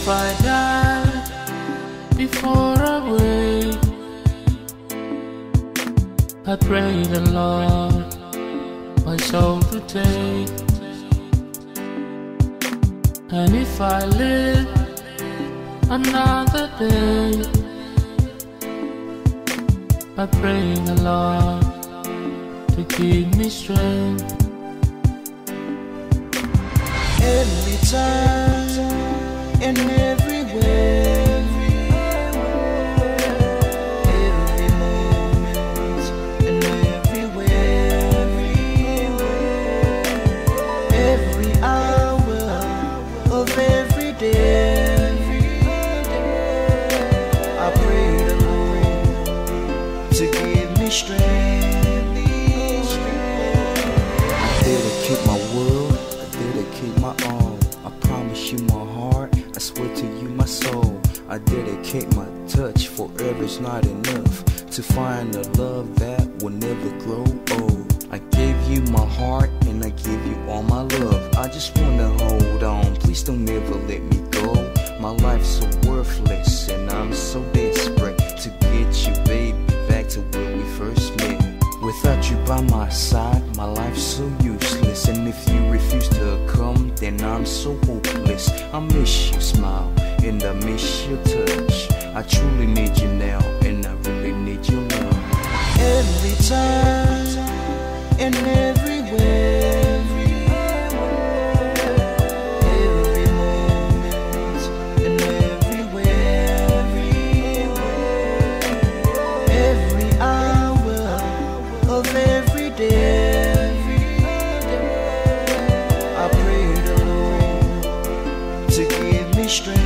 if I die before I wake, I pray the Lord my soul to take. And if I live another day, I pray the Lord to keep me strength. Every time and everywhere, every moment and everywhere, every hour of every day, I pray the Lord to give me strength. I dedicate my world, I dedicate my all. I promise you my heart, I swear to you my soul. I dedicate my touch, forever's not enough to find a love that will never grow old. I gave you my heart and I give you all my love. I just wanna hold on, please don't ever let me go. My life's so worthless and I'm so desperate to get you, baby, back to where we first met. Without you by my side, my life's so useless. And if you refuse to come, then I'm so hopeless. I miss your smile and I miss your touch. I truly need you now and I really need your love. Every time and everywhere, every moment and everywhere, every hour of every day, I pray the Lord to give me strength.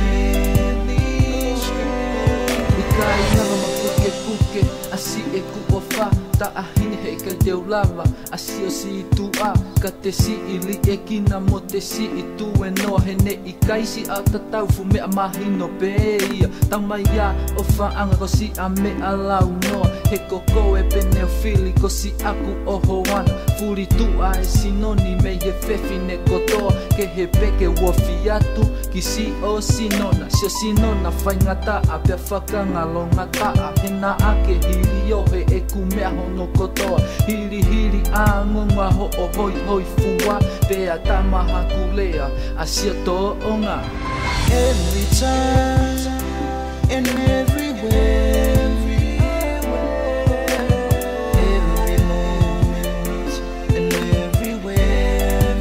Ikai nanga mapuke puke, asi e kuofa, ta ahine he ka deu lava, asi o si tua, ka te si ili e kina mo te si i tu e no he ne i kaisi a tatau fu mea mahino peia, tamaia o whaanga ko si a mea lau noa, he koko e pene o fili ko si aku o hoana, furi tua e sinoni me ye fefine kotoa, ke he peke wofi atu, ki si o sinona, si o sinona whaingata a pia whakangalo ngata a hena ake hiri o he e kumea hono kotoa, hiri hiri a ngonga ho o hoi hoi fua, pea tamaha kulea, a sia to onga. Every time and everywhere, every moment and everywhere,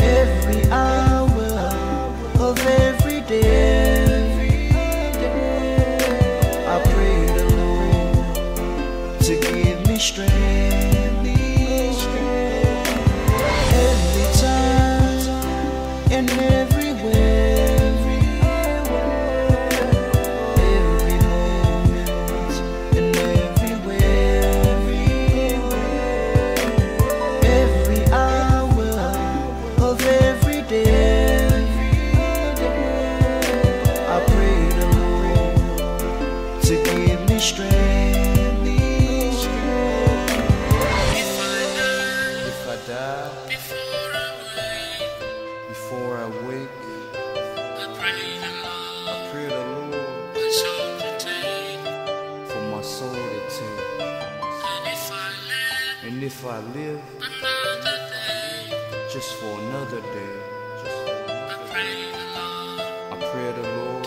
every hour of every day, I pray the Lord to give me strength. Every time and everywhere, every moment and everywhere, every hour of every day, I pray the Lord to give me strength. If I die before I wake, I pray the Lord for my soul to take. And if I live just for another day, I pray the Lord